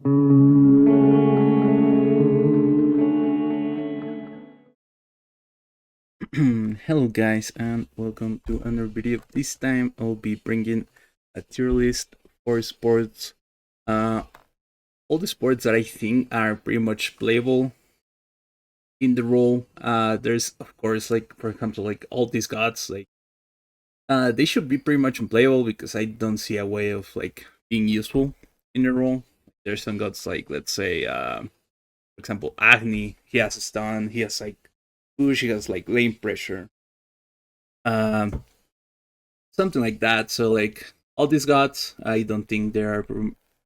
Hello guys and welcome to another video. This time I'll be bringing a tier list for sports. Uh, all the sports that I think are pretty much playable in the role. There's of course like for example like all these gods they should be pretty much unplayable because I don't see a way of like being useful in the role. There's some gods like let's say for example Agni. He has a stun. He has like push. He has like lane pressure. Um, Something like that. So like all these gods, I don't think they are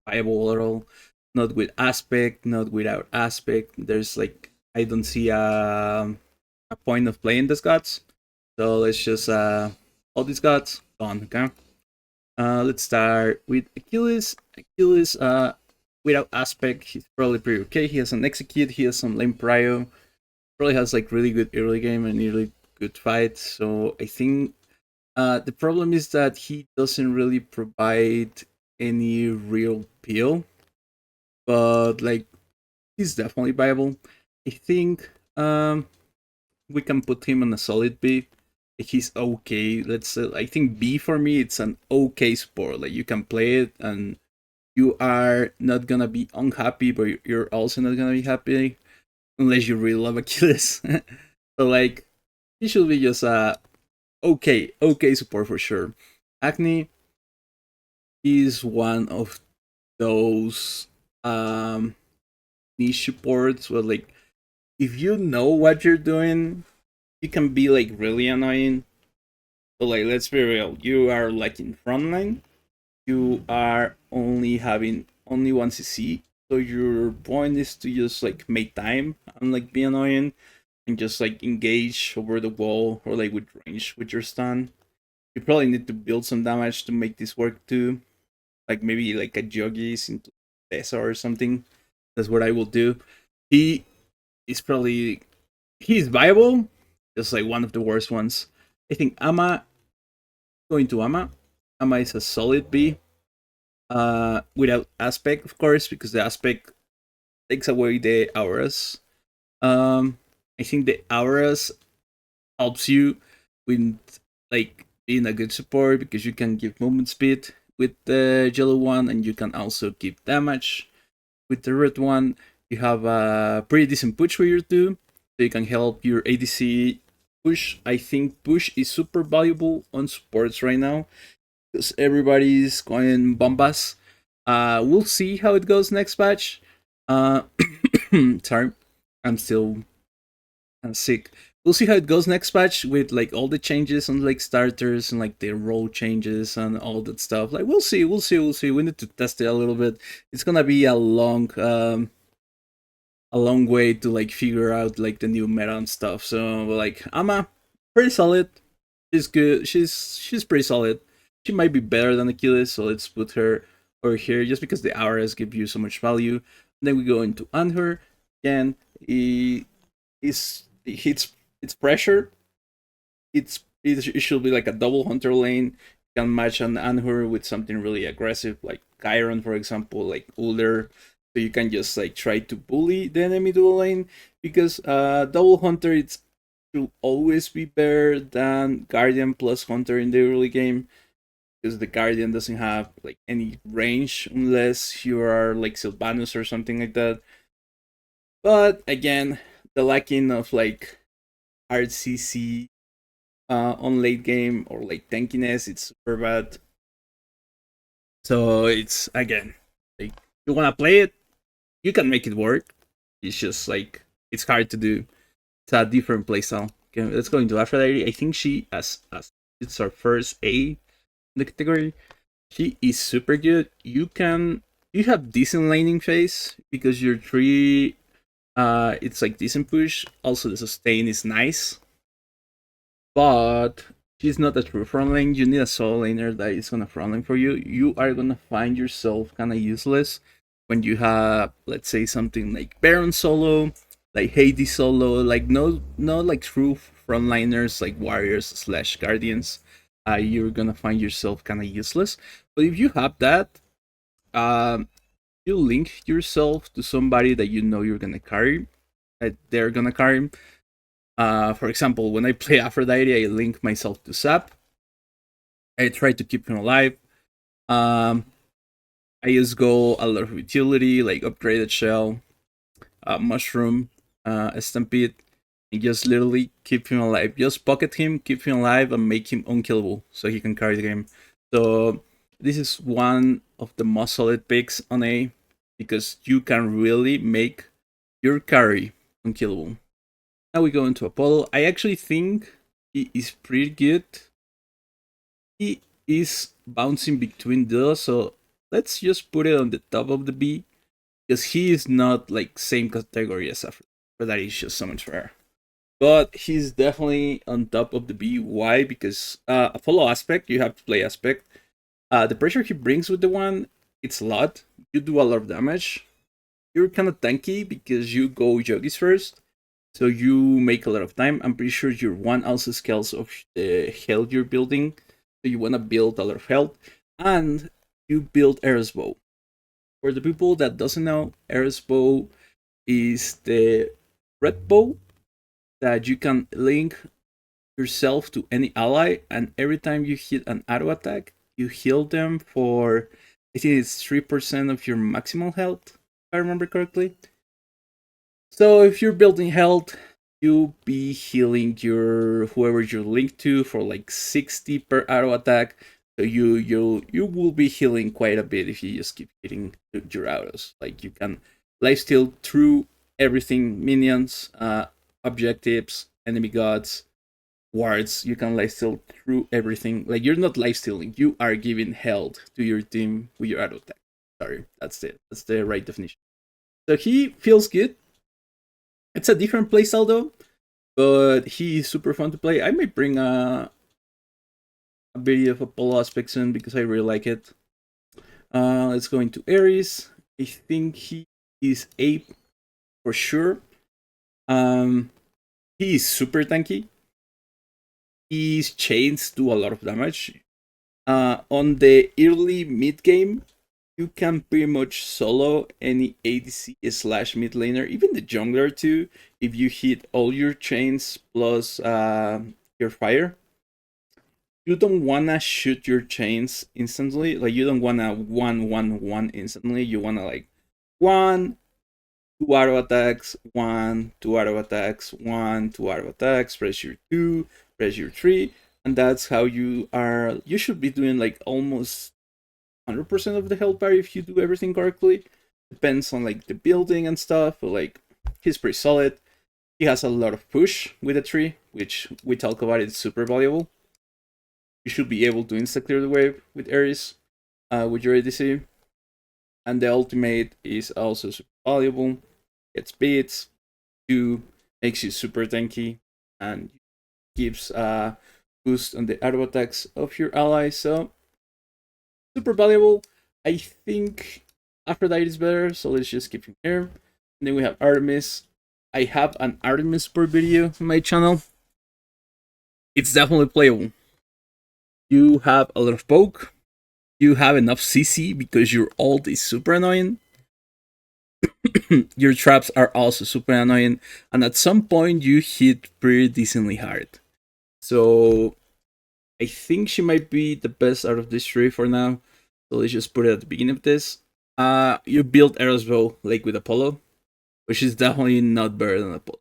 viable at all. Not with aspect, not without aspect. There's like I don't see a point of playing these gods. So let's just all these gods gone. Okay. Let's start with Achilles. Achilles, without aspect, he's probably pretty okay. He has an execute. He has some lame prio. Probably has like really good early game and really good fight. So I think the problem is that he doesn't really provide any real appeal, but like he's definitely viable. I think we can put him on a solid B. He's okay. Let's say I think B for me it's an okay sport. Like you can play it and you are not gonna be unhappy, but you're also not gonna be happy unless you really love Achilles. So like he should be just a okay support for sure. Acne is one of those niche supports where like if you know what you're doing, you can be like really annoying. But like let's be real, you are like in frontline, you are only having only one CC, so your point is to just like make time and like be annoying and just like engage over the wall or like with range with your stun. You probably need to build some damage to make this work too. Like maybe like a Joggies into Tessa or something. That's what I will do. He is probably he's viable, just like one of the worst ones. I think Ama going to Ama. Ama is a solid B. Without aspect, of course, because the aspect takes away the auras. I think the auras helps you with like being a good support because you can give movement speed with the yellow one and you can also give damage with the red one. You have a pretty decent push with your two, so you can help your ADC push. I think push is super valuable on supports right now because everybody's going bombas. We'll see how it goes next patch. Uh, sorry, I'm still sick. We'll see how it goes next patch with like all the changes on like starters and like the role changes and all that stuff. Like we'll see. We need to test it a little bit. It's gonna be a long way to like figure out like the new meta and stuff. So like Ama, pretty solid. She's good. She's pretty solid. She might be better than Achilles, so let's put her over here just because the auras give you so much value. And then we go into Anhur. Again, he is it's pressure. It should be like a double hunter lane. You can match an Anhur with something really aggressive, like Chiron, for example, like Uller. So you can just like try to bully the enemy dual lane because double hunter it's should always be better than Guardian plus Hunter in the early game because the Guardian doesn't have like any range unless you are like Sylvanus or something like that. But again, the lacking of like RCC on late game or like tankiness, it's super bad. So it's again, like you wanna play it, you can make it work. It's just like it's hard to do. It's a different playstyle. Okay, let's go into Aphrodite. I think she as it's our first A in the category. She is super good. You have decent laning phase because your tree it's like decent push. Also the sustain is nice. But she's not a true front lane. You need a solo laner that is gonna front lane for you. You are gonna find yourself kinda useless when you have let's say something like Baron solo, like Hades solo, like no like true frontliners like warriors slash guardians. You're gonna find yourself kinda useless. But if you have that, um you link yourself to somebody that you know you're gonna carry, that they're gonna carry. For example, when I play Aphrodite, I link myself to Sap. I try to keep him alive. Um, I just go a lot of utility, like upgraded shell, mushroom, stampede, and just literally keep him alive. Just pocket him, keep him alive, and make him unkillable so he can carry the game. So this is one of the most solid picks on A, because you can really make your carry unkillable. Now we go into Apollo. I actually think he is pretty good. He is bouncing between those, so let's just put it on the top of the B, because he is not like same category as Aphrodite. That is just so much rare. But he's definitely on top of the B. Why? Because Apollo aspect, you have to play aspect. The pressure he brings with the one, it's a lot. You do a lot of damage. You're kind of tanky because you go yogis first, so you make a lot of time. I'm pretty sure your one also scales of the health you're building, so you want to build a lot of health, and you build Ares Bow. For the people that doesn't know, Ares Bow is the red bow that you can link yourself to any ally, and every time you hit an auto attack, you heal them for, I think it's 3% of your maximal health, if I remember correctly. So if you're building health, you'll be healing your whoever you're linked to for like 60 per auto attack. So you will be healing quite a bit if you just keep hitting your autos. Like you can lifesteal through everything, minions, objectives, enemy gods, wards. You can lifesteal through everything. Like you're not lifestealing, you are giving health to your team with your auto attack. Sorry, that's the right definition. So he feels good. It's a different playstyle though, but he is super fun to play. I might bring a video of Apollo aspect soon because I really like it. Let's go into Aries. I think he is A for sure. He is super tanky. His chains do a lot of damage. On the early mid game, you can pretty much solo any ADC slash mid laner, even the jungler too, if you hit all your chains plus your fire. You don't wanna shoot your chains instantly. Like you don't wanna 1-1-1 instantly. You wanna like 1, 2 auto attacks, 1, 2 auto attacks, 1, 2 auto attacks, press your 2, press your 3, and that's how you are. You should be doing like almost 100% of the health bar if you do everything correctly. Depends on like the building and stuff, but like he's pretty solid. He has a lot of push with a tree, which we talk about. It's super valuable. You should be able to insta clear the wave with Ares, with your ADC. And the ultimate is also super valuable. Gets beats, 2 makes you super tanky, and gives a boost on the auto attacks of your allies. So super valuable. I think Aphrodite is better, so let's just keep him here. And then we have Artemis. I have an Artemis support video on my channel. It's definitely playable. You have a lot of poke. You have enough CC because your ult is super annoying. Your traps are also super annoying. And at some point, you hit pretty decently hard. So I think she might be the best out of this three for now. So let's just put it at the beginning of this. You build Ares Bow like with Apollo, which is definitely not better than Apollo.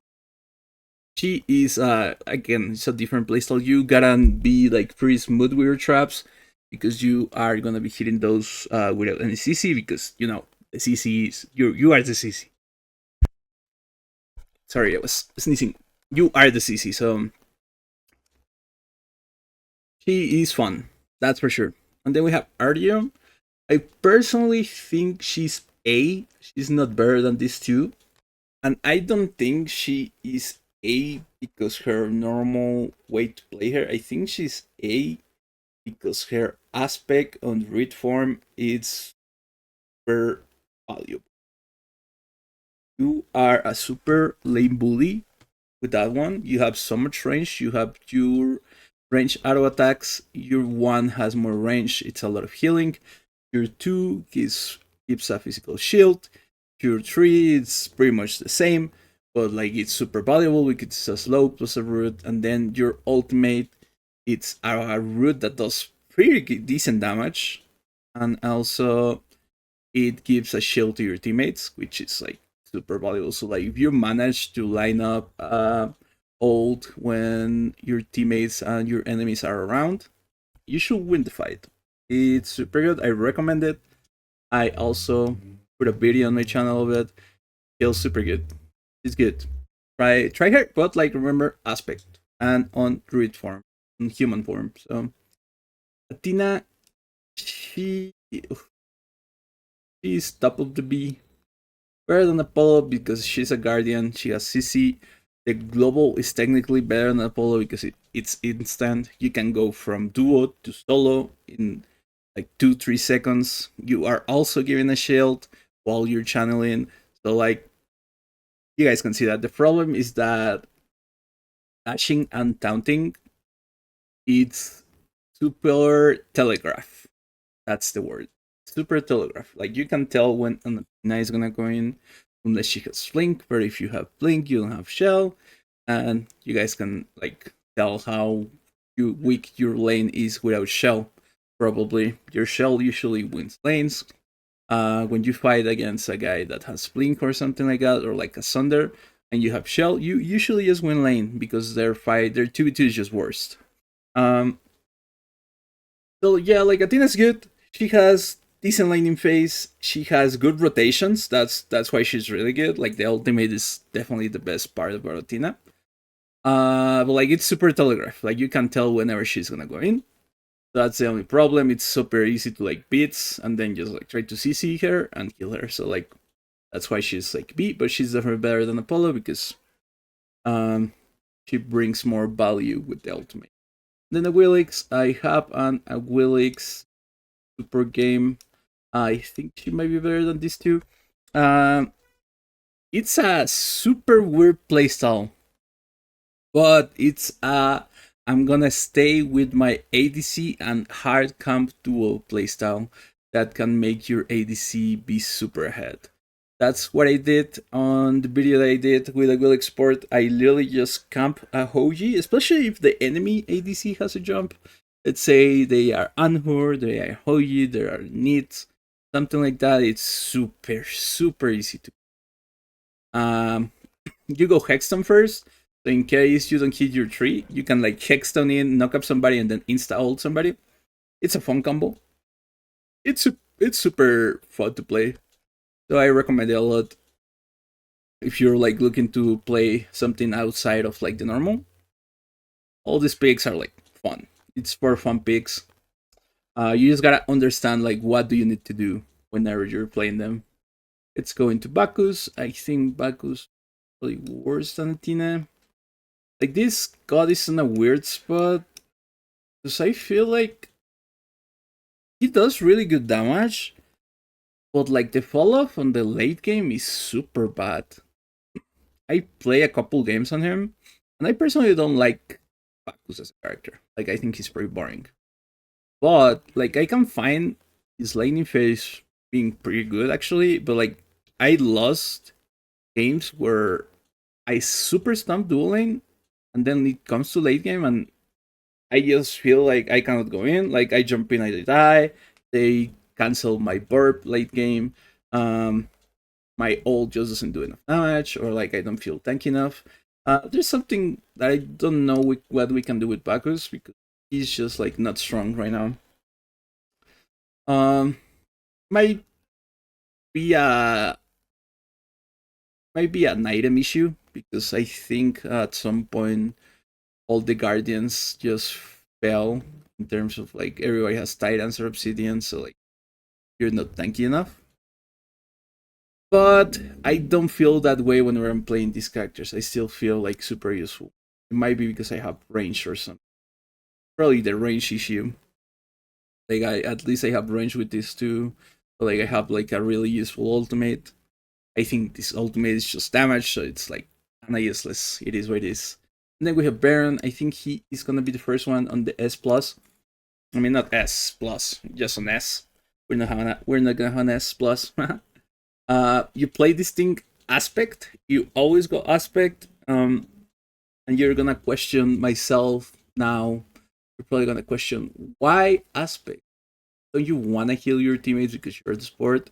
She is again, it's a different playstyle. You gotta be like pretty smooth with your traps because you are gonna be hitting those without any CC, because you know the CC is you are the CC. Sorry, I was sneezing. You are the CC, so she is fun, that's for sure. And then we have Artyom. I personally think she's A. She's not better than these two. And I don't think she is A because her normal way to play her. I think she's A because her aspect on read form is super valuable. You are a super lame bully with that one. You have so much range. You have your range auto attacks. Your one has more range. It's a lot of healing. Your 2 is gives a physical shield. Cure 3, it's pretty much the same, but like it's super valuable because it's a slow plus a root, and then your ultimate, it's a root that does pretty decent damage, and also it gives a shield to your teammates, which is like super valuable. So like if you manage to line up ult when your teammates and your enemies are around, you should win the fight. It's super good. I recommend it. I also put a video on my channel of it. Feels super good. It's good. Try her, but like remember aspect and on druid form, in human form. So Athena, she's top of the B. Better than Apollo because she's a guardian. She has CC. The global is technically better than Apollo because it's instant. You can go from duo to solo in like 2-3 seconds. You are also given a shield while you're channeling. So like you guys can see that. The problem is that dashing and taunting, it's super telegraph. That's the word. Super telegraph. Like you can tell when an Athena is gonna go in unless she has blink, but if you have blink, you don't have shell. And you guys can like tell how weak your lane is without shell. Probably your shell usually wins lanes. When you fight against a guy that has blink or something like that, or like a Sunder, and you have shell, you usually just win lane because their 2v2 is just worst. So yeah, like Athena's good. She has decent laning phase. She has good rotations. That's why she's really good. Like the ultimate is definitely the best part about Athena. But like it's super telegraph. Like you can tell whenever she's gonna go in. That's the only problem. It's super easy to like beats and then just like try to CC her and kill her. So like that's why she's like B, but she's definitely better than Apollo because she brings more value with the ultimate. Then the Willix, I have a Willix super game. I think she might be better than these two. It's a super weird playstyle, but it's I'm gonna stay with my ADC and hard camp duo playstyle that can make your ADC be super ahead. That's what I did on the video that I did with a Will Export. I literally just camp a Hoji, especially if the enemy ADC has a jump. Let's say they are Anhur, they are Hoji, there are Needs, something like that. It's super easy to. You go Hexstone first, so in case you don't hit your tree, you can like Hexstone in, knock up somebody, and then insta ult somebody. It's a fun combo. It's super fun to play. So I recommend it a lot if you're like looking to play something outside of like the normal. All these picks are like fun. It's for fun picks. You just gotta understand like what do you need to do whenever you're playing them. Let's go into Bacchus. I think Bacchus is really worse than Athena. Like this god is in a weird spot because I feel like he does really good damage, but like the fall off on the late game is super bad. I play a couple games on him, and I personally don't like Bacchus as a character. Like I think he's pretty boring. But like I can find his laning phase being pretty good actually, but like I lost games where I super stumped dual lane, and then it comes to late game and I just feel like I cannot go in. Like I jump in, I die. They cancel my burp late game. My ult just doesn't do enough damage, or like I don't feel tanky enough. There's something that I don't know what we can do with Bacchus because he's just like not strong right now. Um, might be a might be an item issue because I think at some point all the guardians just fell in terms of like everybody has titans or obsidian, so like you're not tanky enough. But I don't feel that way whenever I'm playing these characters. I still feel like super useful. It might be because I have range or something. Probably the range issue. Like I at least I have range with these two. But like I have like a really useful ultimate. I think this ultimate is just damage, so it's like kinda useless. It is what it is. And then we have Baron. I think he is gonna be the first one on the S plus. I mean not S plus, just an S. we're not gonna have an S plus. You play this thing aspect. You always go aspect. And you're gonna question myself now. You're probably gonna question why aspect. Don't you wanna heal your teammates because you're the sport?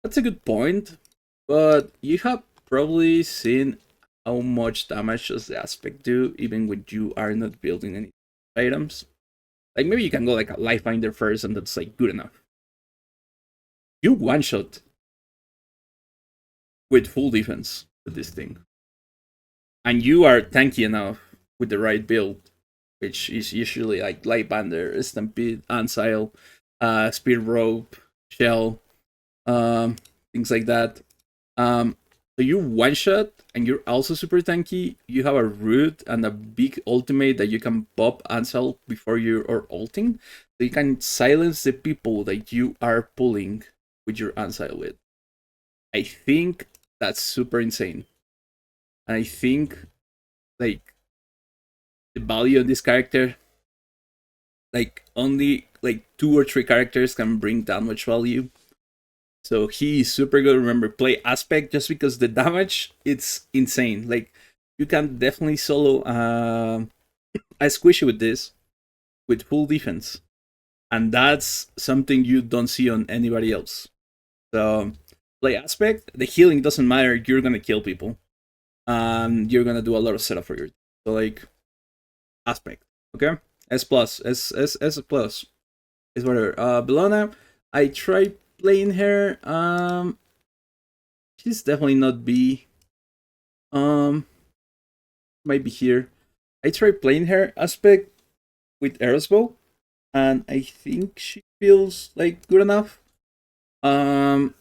That's a good point, but you have probably seen how much damage does the aspect do, even when you are not building any items. Like maybe you can go like a life finder first, and that's like good enough. You one shot with full defense with this thing, and you are tanky enough with the right build, which is usually like light bander, stampede, ansile, speed rope, shell, um, things like that. Um, so you one shot and you're also super tanky. You have a root and a big ultimate that you can pop ansel before you are ulting. So you can silence the people that you are pulling with your ansel with. I think that's super insane. And I think like the value of this character, like only like 2 or 3 characters can bring that much value. So he is super good. Remember, play aspect just because the damage it's insane. Like you can definitely solo a squishy with this with full defense, and that's something you don't see on anybody else. So play aspect. The healing doesn't matter. You're gonna kill people, and you're gonna do a lot of setup for your. So like aspect. Okay, S plus, S plus is whatever. Bellona, I tried playing her. She's definitely not B. Might be here. I tried playing her aspect with Erosbow, and I think she feels like good enough. Um,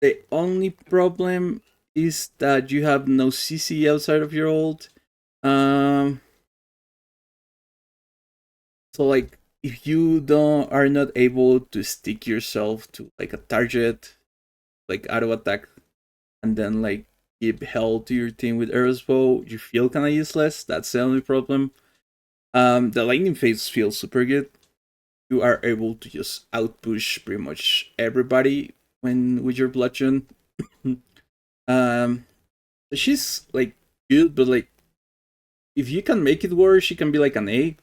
the only problem is that you have no CC outside of your ult. Um, so like if you don't are not able to stick yourself to like a target, like auto attack, and then like give hell to your team with Erosbow, you feel kind of useless. That's the only problem. The lightning phase feels super good. You are able to just outpush pretty much everybody when with your bludgeon. um, she's like good, but like if you can make it work, she can be like an A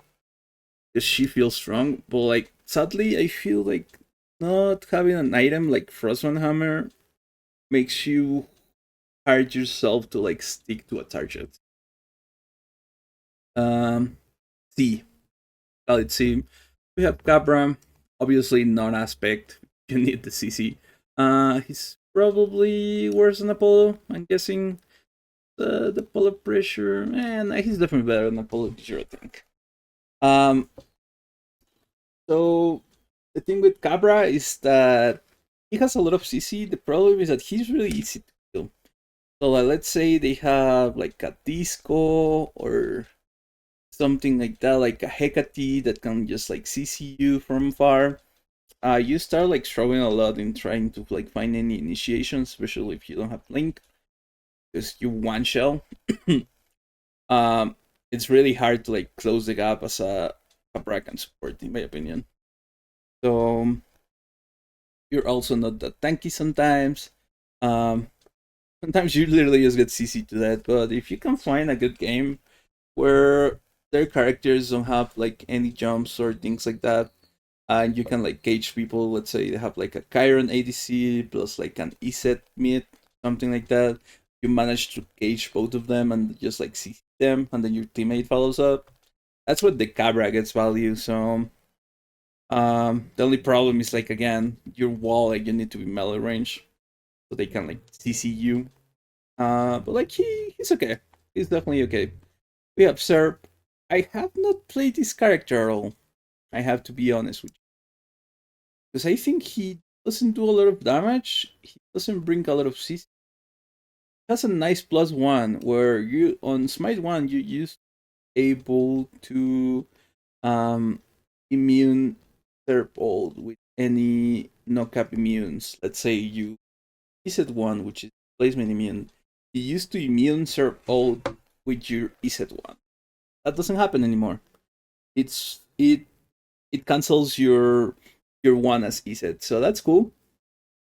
because she feels strong. But like sadly, I feel like not having an item like Frostman Hammer makes you hard yourself to like stick to a target. Um, C. Let's see. We have Cabra, obviously non-aspect. You need the CC. He's probably worse than Apollo. I'm guessing the Apollo pressure. Man, he's definitely better than Apollo pressure, I think. Um, so the thing with Cabra is that he has a lot of CC. The problem is that he's really easy to kill. So let's say they have like a disco or something like that, like a Hecate that can just like CC you from far. You start like struggling a lot in trying to like find any initiations, especially if you don't have Link, because you one shell. um, it's really hard to like close the gap as a Bracken support, in my opinion. So you're also not that tanky sometimes. Um, sometimes you literally just get CC to that, but if you can find a good game where their characters don't have like any jumps or things like that, and you can like cage people. Let's say they have like a Chiron ADC plus like an ESET mid, something like that. You manage to cage both of them and just like see them, and then your teammate follows up. That's what the Cabra gets value. So the only problem is like again your wall, like you need to be melee range so they can like CC you. But like he's okay. He's definitely okay. We have Serp. I have not played this character at all. I have to be honest with you. Because I think he doesn't do a lot of damage. He doesn't bring a lot of CC. He has a nice +1 where you on Smite 1 you used able to um immune Serpold with any knock-up immunes. Let's say you ESET 1, which is placement immune. You used to immune Serpold with your ESET 1. That doesn't happen anymore. It cancels your your one as EZ. So that's cool.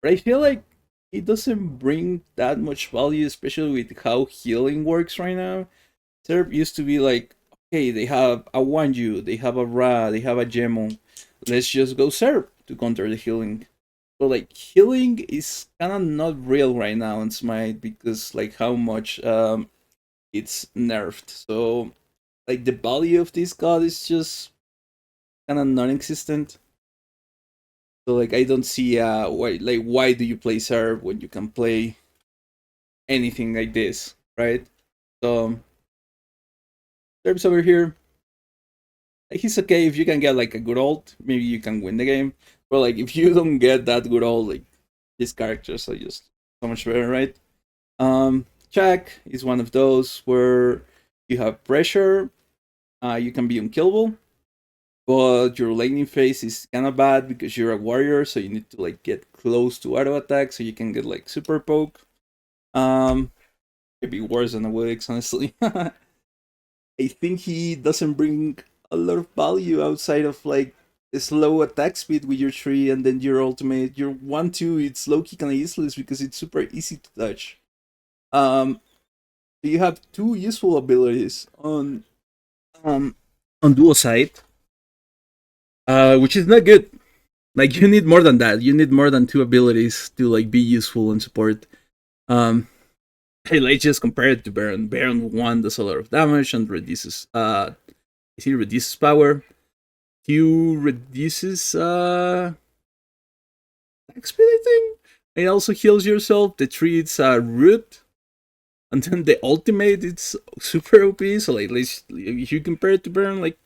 But I feel like it doesn't bring that much value, especially with how healing works right now. Serb used to be like, okay, they have a Wanju, they have a Ra, they have a Gemo. Let's just go Serb to counter the healing. But like healing is kind of not real right now in Smite because like how much it's nerfed. So like the value of this god is just kind of non-existent. So like I don't see why do you play Serb when you can play anything like this, right? So Serb's over here. Like, he's okay if you can get like a good ult, maybe you can win the game. But like if you don't get that good ult, like these characters are just so much better, right? Jack is one of those where you have pressure, you can be unkillable, but your laning phase is kind of bad because you're a warrior, so you need to like get close to auto attack so you can get like super poke. Maybe worse than a Wix, honestly. I think he doesn't bring a lot of value outside of like a slow attack speed with your tree and then your ultimate. Your 1-2, it's low key kind of useless because it's super easy to touch. Um, you have two useful abilities um on dual side, which is not good. Like you need more than that. You need more than two abilities to like be useful and support. Um, hey, let's just compare it to Baron. Baron 1 does a lot of damage and reduces he reduces power. Q reduces attack speed, I think. It also heals yourself. The tree it's root. And then the ultimate it's super OP. So like if you compare it to Baron, like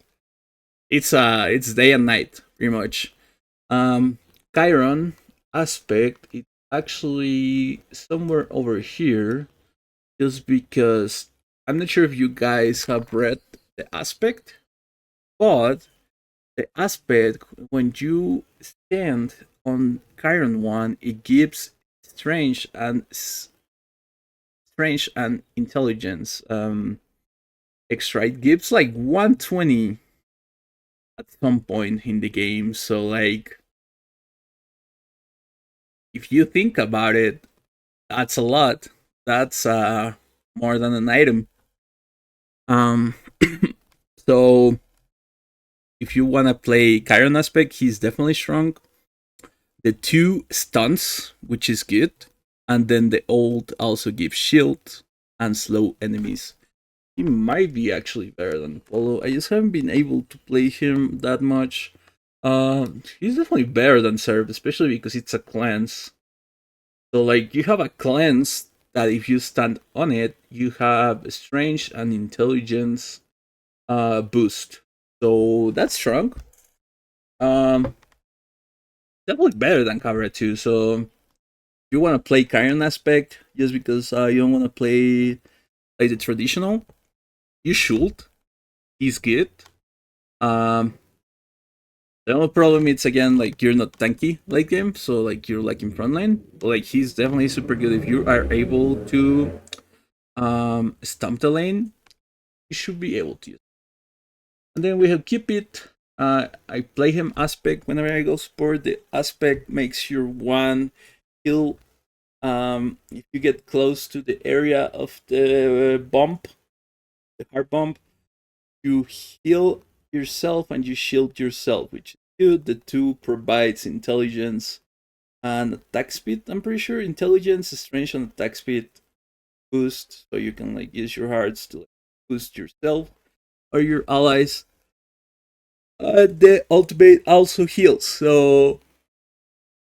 it's day and night, pretty much. Chiron aspect, it's actually somewhere over here. Just because I'm not sure if you guys have read the aspect, but the aspect when you stand on Chiron one, it gives strange and intelligence extra. It gives like 120 at some point in the game. So like if you think about it, that's a lot. That's more than an item. Um so if you wanna play Chiron aspect, he's definitely strong. The two stunts, which is good, and then the ult also gives shield and slow enemies. He might be actually better than Apollo. I just haven't been able to play him that much. He's definitely better than Serb, especially because it's a cleanse. So like you have a cleanse that if you stand on it, you have strange and intelligence boost. So that's strong. Um, definitely better than Cabra too. So if you want to play Chiron aspect just because you don't want to play like the traditional, you should. He's good. Um, the only problem is again like you're not tanky late game, so like you're like in front line. But, like he's definitely super good if you are able to stump the lane. You should be able to. And then we have Cupid. I play him aspect whenever I go support. The aspect makes your one heal. If you get close to the area of the bump, the hard bump, you heal yourself and you shield yourself, which is good. The two provides intelligence and attack speed. I'm pretty sure intelligence, strength, and attack speed boost, so you can like use your hearts to like, boost yourself or your allies. The ultimate also heals, so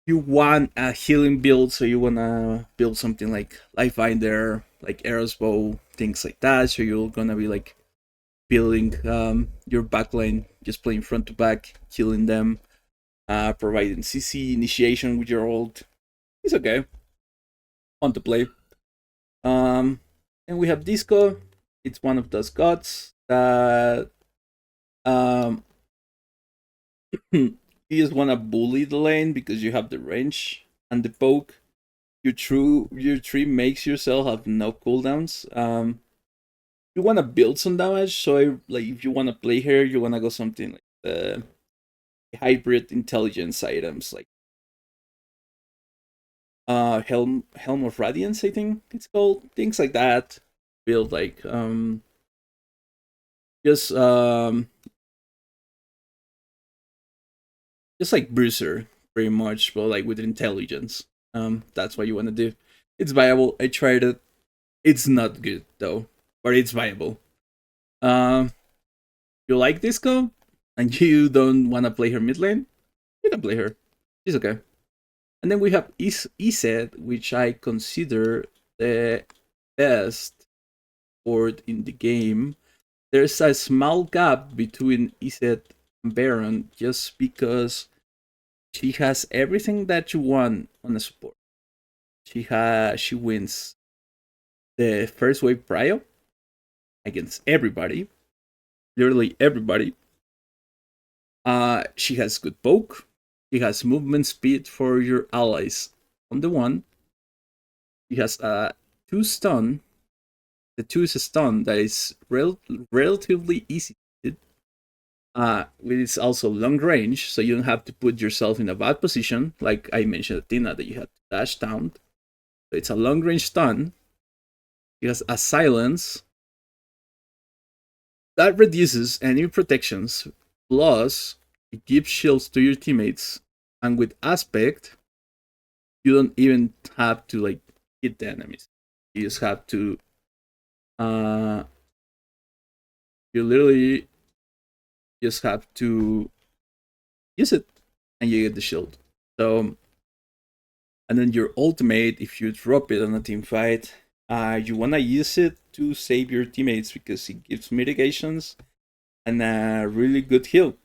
you want a healing build, so you wanna build something like Lifebinder, like Arrow's Bow, things like that. So you're gonna be like building your backline, just playing front to back, killing them, providing CC initiation with your ult. It's okay, fun to play. Um, and we have Disco. It's one of those gods that um you just wanna bully the lane because you have the range and the poke. Your tree makes yourself have no cooldowns. You wanna build some damage, so like if you wanna play here, you wanna go something like the hybrid intelligence items like Helm of Radiance, I think it's called, things like that. Build like just um just like Bruiser, pretty much, but like with intelligence. That's what you want to do. It's viable. I tried it. It's not good though, but it's viable. Um, you like Disco, and you don't want to play her mid lane, you can play her. She's okay. And then we have Iset, which I consider the best board in the game. There's a small gap between Iset and Baron just because she has everything that you want on a support. She wins the first wave prio against everybody, literally everybody. She has good poke. She has movement speed for your allies on the one. She has two stun. The two is a stun that is relatively easy to hit. It's also long range, so you don't have to put yourself in a bad position. Like I mentioned, Athena, that you had to dash down. So it's a long range stun. It has a silence that reduces enemy protections. Plus, it gives shields to your teammates. And with aspect, you don't even have to like hit the enemies. You just have to you literally just have to use it and you get the shield. So, and then your ultimate, if you drop it on a team fight, you wanna use it to save your teammates because it gives mitigations and a really good heal.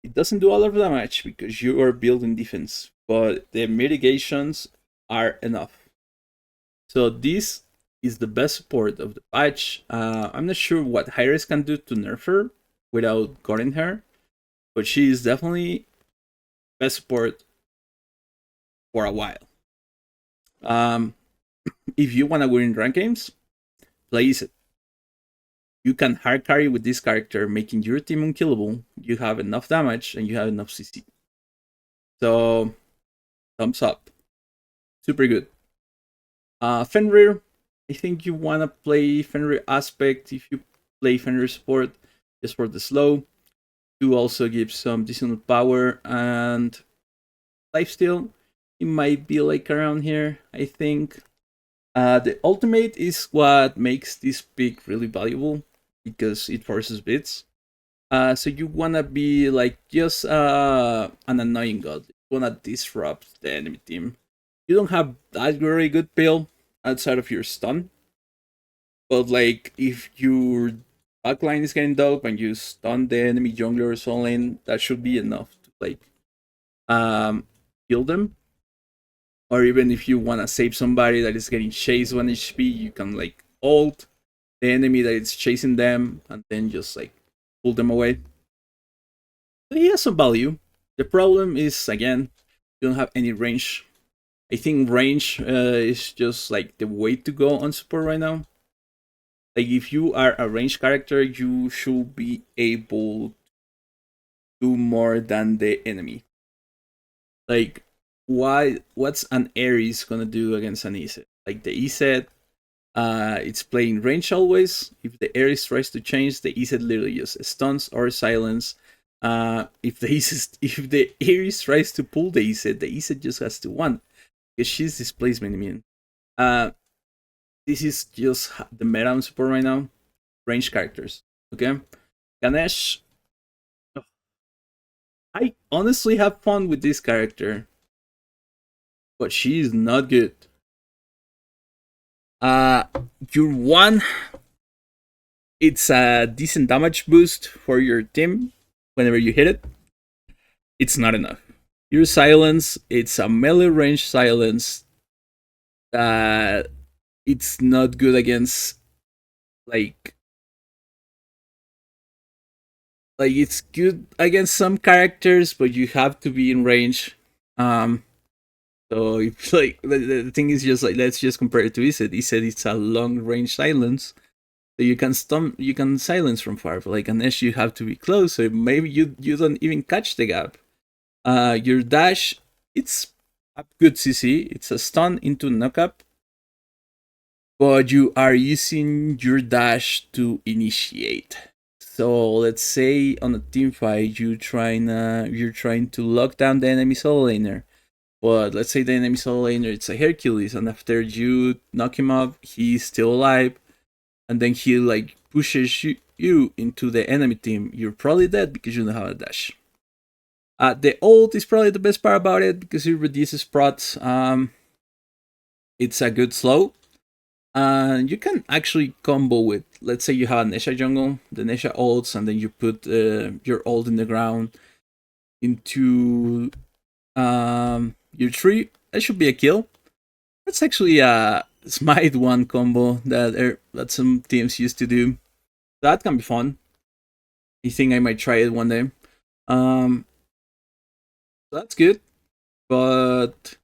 It doesn't do a lot of damage because you are building defense, but the mitigations are enough. So this is the best support of the patch. I'm not sure what Hyres can do to nerf her without gutting her, but she is definitely best support for a while. If you want to win rank games, play it. You can hard carry with this character, making your team unkillable. You have enough damage and you have enough CC. So, thumbs up. Super good. Fenrir, I think you want to play Fenrir Aspect if you play Fenrir Support, just for the slow. To also give some decent power and lifesteal. It might be like around here, I think. The ultimate is what makes this pick really valuable because it forces bits. So you wanna be like just an annoying god. You wanna disrupt the enemy team. You don't have that very good pill outside of your stun, but like if your backline is getting dope and you stun the enemy jungler or soul lane, that should be enough to like kill them. Or even if you wanna save somebody that is getting chased 1 HP, you can like ult the enemy that is chasing them and then just like pull them away. So he has some value. The problem is, again, you don't have any range. I think range is just like the way to go on support right now. Like if you are a range character, you should be able to do more than the enemy. Like what's an Aries gonna do against an Iset? Like the Iset, it's playing range always. If the Aries tries to change, the Iset literally just stuns or silence. If the Aries tries to pull the Iset just has to one because she's displacement immune. This is just the meta on support right now. Range characters. Okay, Ganesh. I honestly have fun with this character, but she is not good. Uh, your one, it's a decent damage boost for your team whenever you hit it. It's not enough. Your silence, it's a melee range silence that it's not good against like it's good against some characters, but you have to be in range. So it's like the thing is just like let's just compare it to Iset. Iset it's a long range silence. So you can you can silence from far. But like unless you have to be close, so maybe you don't even catch the gap. Your dash, it's a good CC. It's a stun into knockup, but you are using your dash to initiate. So let's say on a team fight, you're trying to lock down the enemy solo laner. But let's say the enemy solo laner it's a Hercules, and after you knock him off, he's still alive, and then he like pushes you into the enemy team. You're probably dead because you don't have a dash. The ult is probably the best part about it because it reduces prots. It's a good slow. And you can actually combo with, let's say you have a Nezha jungle, the Nezha ults, and then you put your ult in the ground into your tree. That should be a kill. That's actually a Smite 1 combo that some teams used to do. That can be fun. I think I might try it one day. Um, that's good, but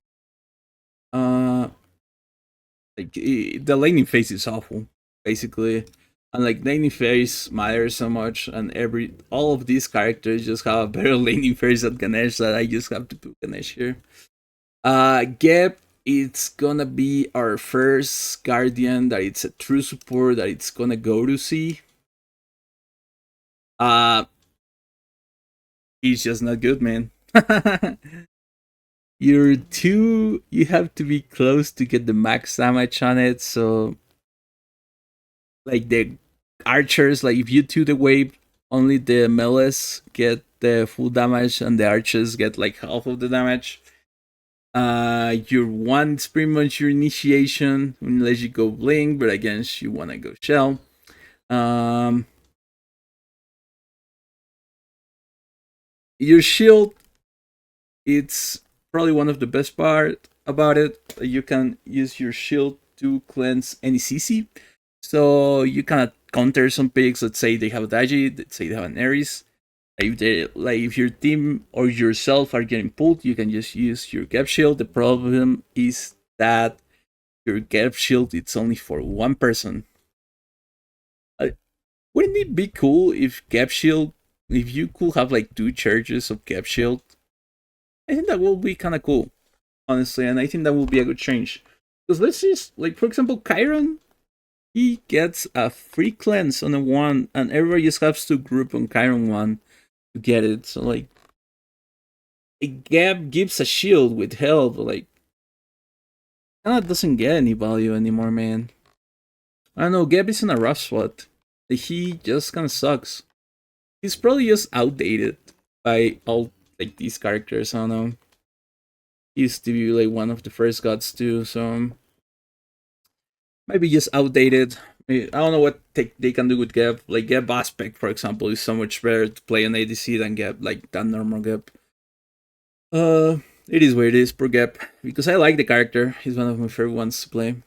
like the laning phase is awful, basically. And like laning phase matters so much, and all of these characters just have a better laning phase than Ganesh that I just have to put Ganesh here. Geb, it's gonna be our first guardian that it's a true support that it's gonna go to see. Uh he's just not good, man. You have to be close to get the max damage on it, so like the archers, like if you do the wave, only the melees get the full damage and the archers get like half of the damage. Your one is pretty much your initiation unless you go blink, but against you wanna go shell. Your shield, it's probably one of the best part about it. You can use your shield to cleanse any CC. So you kind counter some picks. Let's say they have a Dagi, let's say they have an Aries. If your team or yourself are getting pulled, you can just use your gap shield. The problem is that your gap shield it's only for one person. Wouldn't it be cool if gap shield, if you could have like two charges of gap shield? I think that will be kind of cool, honestly, and I think that will be a good change. Because let's just like for example, Chiron, he gets a free cleanse on a one, and everybody just has to group on Chiron one to get it. So like, a gap gives a shield with health, like that doesn't get any value anymore, man. I don't know, Gab is in a rough spot. He just kind of sucks. He's probably just outdated by all like these characters. I don't know. He used to be like one of the first gods too, so maybe just outdated. I don't know what they can do with Geb. Like Geb aspect, for example, is so much better to play on ADC than Geb, like that normal Geb. It is what it is, per Geb, because I like the character. He's one of my favorite ones to play.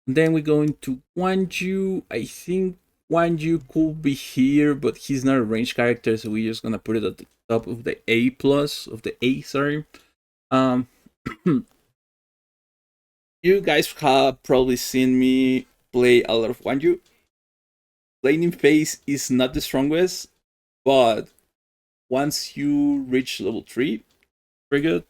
And then we go into Wanju. I think Wanju could be here, but he's not a range character, so we're just gonna put it at the top of the A plus of the A. Sorry. Um, you guys have probably seen me play a lot of Wanju. Laning phase is not the strongest, but once you reach level 3, very good.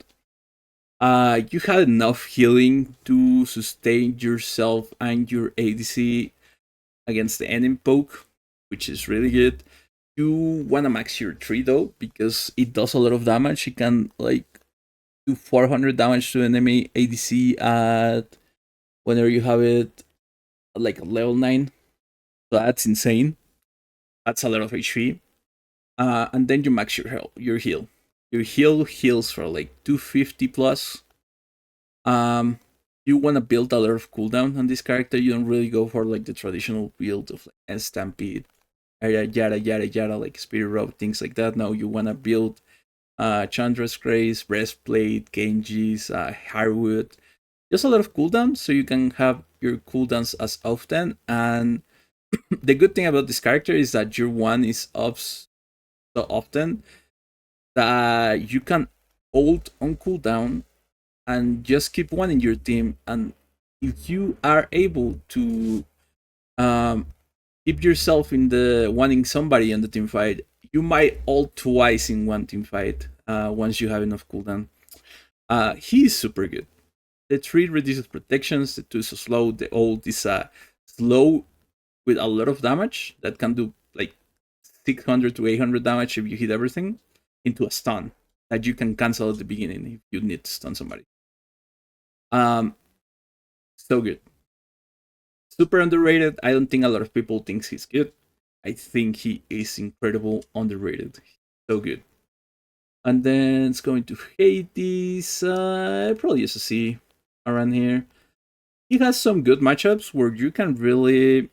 You had enough healing to sustain yourself and your ADC against the enemy poke, which is really good. You wanna max your tree though, because it does a lot of damage. It can like do 400 damage to enemy ADC at whenever you have it at like level 9. So that's insane. That's a lot of HP. And then you max your heal. Your heal heals for like 250 plus. You want to build a lot of cooldown on this character. You don't really go for like the traditional build of like Stampede, yada yada yada, like Spirit Robe, things like that. No, you want to build Chandra's Grace, Breastplate, Genji's, Harwood. Just a lot of cooldowns, so you can have your cooldowns as often. And the good thing about this character is that your one is up so often that you can ult on cooldown and just keep one in your team. And if you are able to Um, Keep yourself in the wanting somebody in the team fight. You might ult twice in one team fight once you have enough cooldown. He's super good. The 3 reduces protections, the 2 is slow, the ult is slow with a lot of damage that can do like 600 to 800 damage if you hit everything into a stun that you can cancel at the beginning if you need to stun somebody. So good. Super underrated. I don't think a lot of people think he's good. I think he is incredible underrated. So good. And then it's going to Hades. Probably just a C around here. He has some good matchups where you can really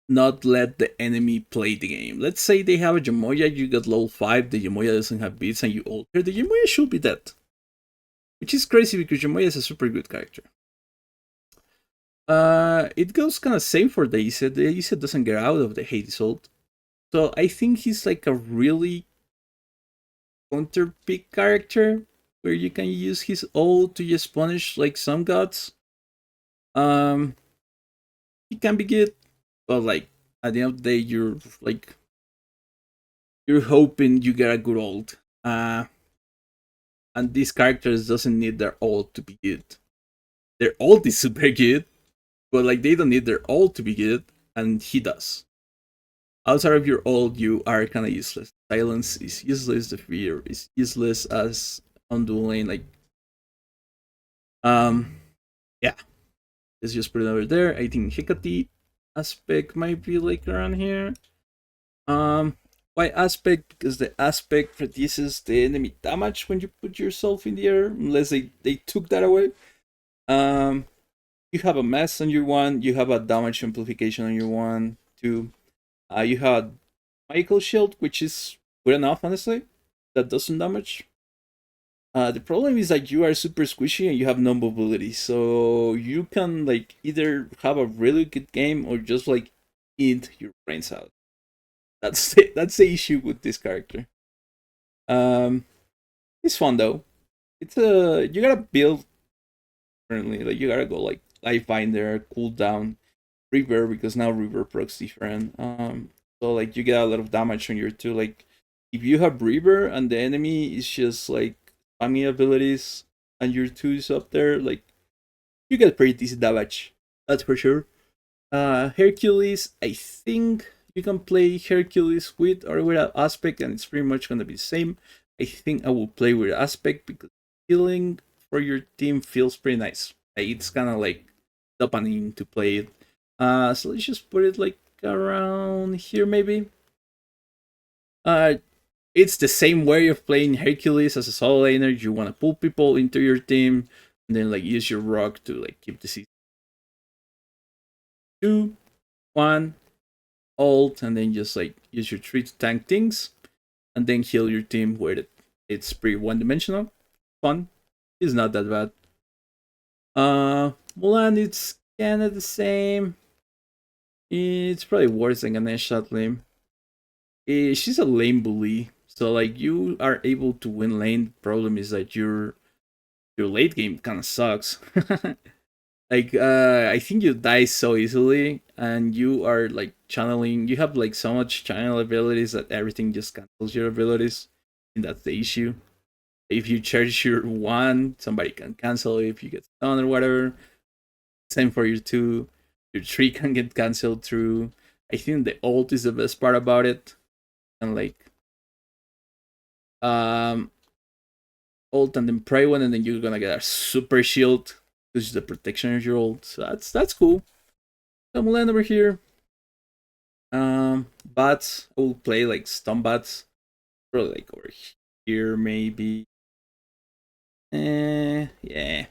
not let the enemy play the game. Let's say they have a Yamoya, you got level 5, the Yamoya doesn't have beats, and you ult her, the Yamoya should be dead. Which is crazy because Yamoya is a super good character. It goes kind of same for the Iset. The Iset doesn't get out of the Hades ult. So I think he's like a really counter pick character where you can use his ult to just punish like some gods. He can be good, but like at the end of the day, you're hoping you get a good ult. And these characters doesn't need their ult to be good. Their ult is super good, but like they don't need their ult to be good, and he does. Outside of your ult, you are kind of useless. Silence is useless. The fear is useless as undueling. Like, yeah, let's just put it over there. I think Hecate aspect might be like around here. Why aspect? Because the aspect reduces the enemy damage when you put yourself in the air, unless they took that away. You have a mess on your one. You have a damage amplification on your one. Two. You have Michael Shield, which is good enough, honestly. That doesn't damage. The problem is that you are super squishy and you have no mobility, so you can like either have a really good game or just like eat your brains out. That's the issue with this character. Um, it's fun though. It's a you gotta build currently. Like you gotta go like life binder, cooldown, reverb because now reverb procs different. So like you get a lot of damage on your two. Like if you have reverb and the enemy is just like spamming abilities and your two is up there, like you get pretty decent damage. That's for sure. Hercules, I think you can play Hercules with or without aspect, and it's pretty much gonna be the same. I think I will play with aspect because healing for your team feels pretty nice. It's kind of like dopamine to play it. So let's just put it like around here, maybe. Uh, it's the same way of playing Hercules as a solo laner. You want to pull people into your team, and then like use your rock to like keep the season. 2, 1, ult, and then just like use your tree to tank things, and then heal your team with it. It's pretty one-dimensional, fun. It's not that bad. Mulan, it's kind of the same. It's probably worse than Ganesha lane. She's a lane bully, so like you are able to win lane. The problem is that your late game kind of sucks. Like I think you die so easily, and you are like channeling. You have like so much channel abilities that everything just cancels your abilities, and that's the issue. If you charge your one, somebody can cancel it if you get stunned or whatever. Same for your two. Your three can get cancelled through. I think the ult is the best part about it, and like um ult and then pray one, and then you're gonna get a super shield, which is the protection of your ult. So that's cool. So I'm gonna land over here. Bats. I will play like stun bats. Probably like over here, maybe. Yeah.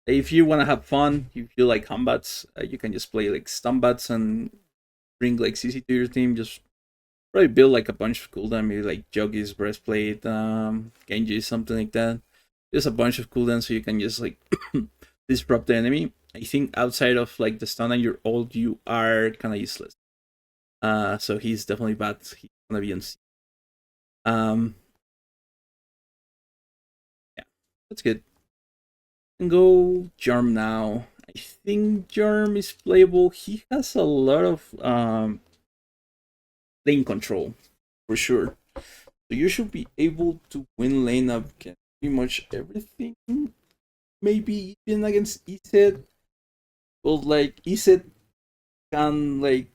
If you wanna have fun, if you like combats, you can just play like stun bats and bring like CC to your team. Just probably build like a bunch of cooldown, maybe like Jogi's breastplate, Genji, something like that. Just a bunch of cooldown so you can just like disrupt the enemy. I think outside of like the stun and your ult, you are kind of useless. So he's definitely bad. He's gonna be on C. Yeah, that's good. And go Jarm now. I think Germ is playable. He has a lot of lane control for sure. So you should be able to win lane up against pretty much everything. Maybe even against Iset. But like Iset can like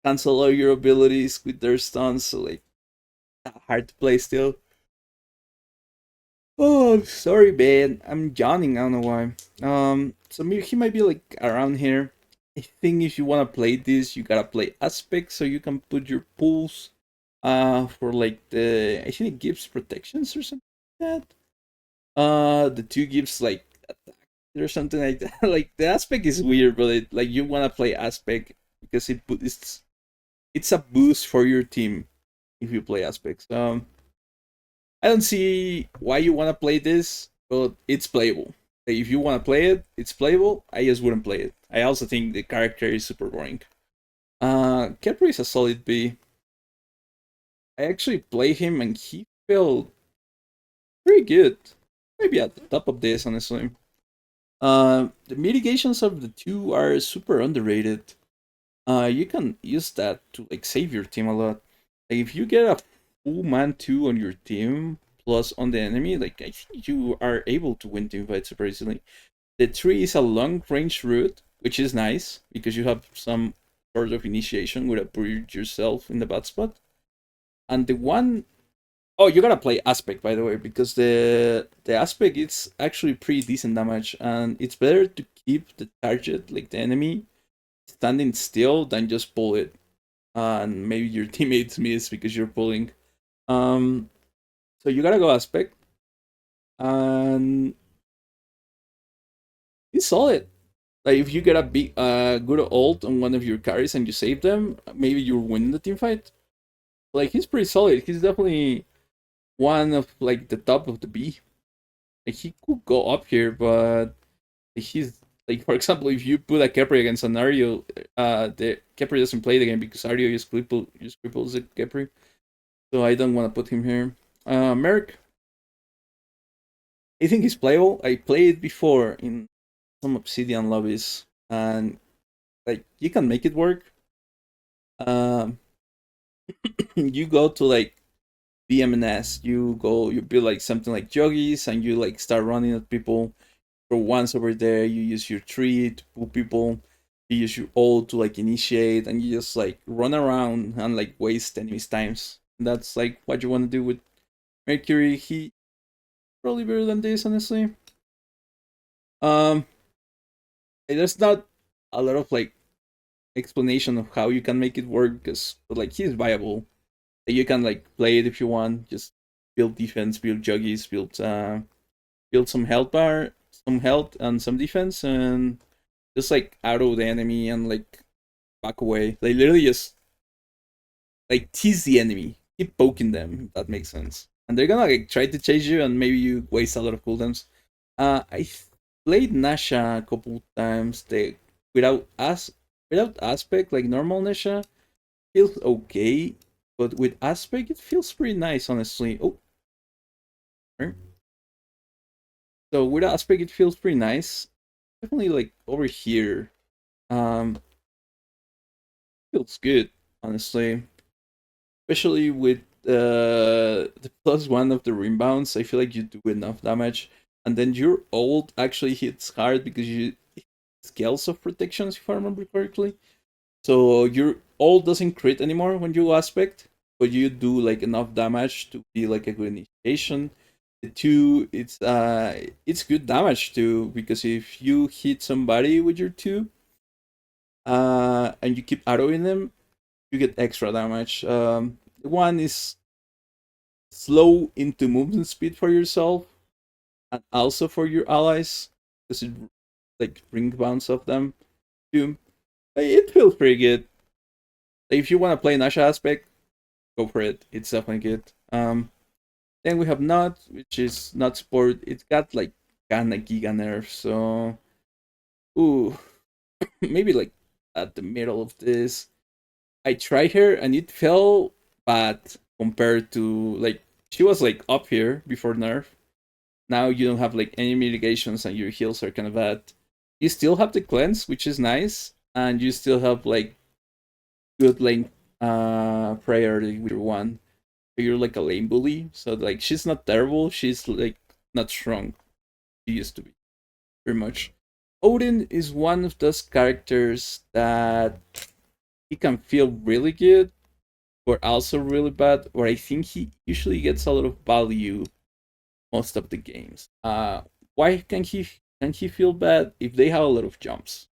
cancel all your abilities with their stuns, so like hard to play still. Oh, I'm sorry, man. I'm yawning. I don't know why. So maybe he might be like around here. I think if you wanna play this, you gotta play aspect so you can put your pulls. For like the I think it gives protections or something like that. The two gives like attack or something like that. Like the aspect is weird, but like you wanna play aspect because it's a boost for your team if you play aspects. I don't see why you want to play this, but it's playable. Like, if you want to play it, it's playable. I just wouldn't play it. I also think the character is super boring. Kepri is a solid B. I actually play him and he felt pretty good. Maybe at the top of this, honestly. The mitigations of the two are super underrated. You can use that to like save your team a lot. Like if you get a full man two on your team plus on the enemy, like I think you are able to win team fights super easily. The tree is a long range route, which is nice because you have some sort of initiation without putting yourself in the bad spot. And the one oh you gotta play aspect by the way, because the aspect is actually pretty decent damage and it's better to keep the target, like the enemy, standing still than just pull it and maybe your teammates miss because you're pulling. Um, so you gotta go aspect, and it's solid. Like if you get a big, good ult on one of your carries and you save them, maybe you're winning the team fight. Like he's pretty solid. He's definitely one of like the top of the B. Like he could go up here, but he's like for example, if you put a Kepri against an Ario, the Kepri doesn't play the game because Ario just cripples the Kepri. So I don't want to put him here. Merc, I think he's playable. I played before in some Obsidian lobbies, and like you can make it work. Um, you go to like BMNS, you build like something like joggies, and you like start running at people. For once over there, you use your tree to pull people. You use your ult to like initiate, and you just like run around and like waste enemies' times. And that's like what you want to do with Mercury. He probably better than this, honestly. Um, there's not a lot of like explanation of how you can make it work because like he's viable. You can like play it if you want. Just build defense, build juggies, build some health bar, some health and some defense, and just like auto the enemy and like back away. They literally just like tease the enemy, keep poking them. If that makes sense. And they're gonna like try to chase you, and maybe you waste a lot of cooldowns. I played Nasha a couple times. They without as without aspect like normal Nasha feels okay, but with aspect it feels pretty nice, honestly. Oh, right. So with aspect it feels pretty nice. Definitely like over here, feels good, honestly. Especially with the plus one of the rebounds, I feel like you do enough damage, and then your ult actually hits hard because you scales of protections, if I remember correctly. So your ult doesn't crit anymore when you aspect, but you do like enough damage to be like a good initiation. The two, it's good damage too because if you hit somebody with your two, and you keep autoing them, you get extra damage. One is slow into movement speed for yourself and also for your allies because it like ring bounce of them too. It feels pretty good. If you want to play Nasha aspect, go for it. It's definitely good. Then we have Not, which is not support. It's got like kinda giga nerf, so ooh, maybe like at the middle of this. I tried her and it fell bad compared to like she was like up here before nerf. Now you don't have like any mitigations and your heals are kind of bad. you still have the cleanse, which is nice, and you still have like good lane priority with your one. So you're like a lane bully. So like she's not terrible. She's like not strong. She used to be pretty much. Odin is one of those characters that he can feel really good, but also really bad. Where I think he usually gets a lot of value most of the games. Why can he feel bad if they have a lot of jumps?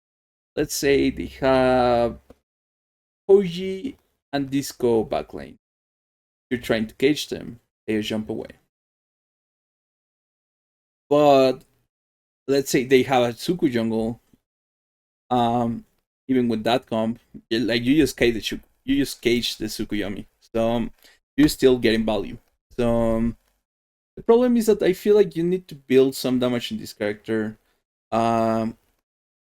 Let's say they have Koji and Disco backlane. You're trying to cage them, they jump away. But let's say they have a Tsuku jungle. Um, Even with that comp, like you just cage the Tsukuyomi, so you're still getting value. So the problem is that I feel like you need to build some damage in this character. So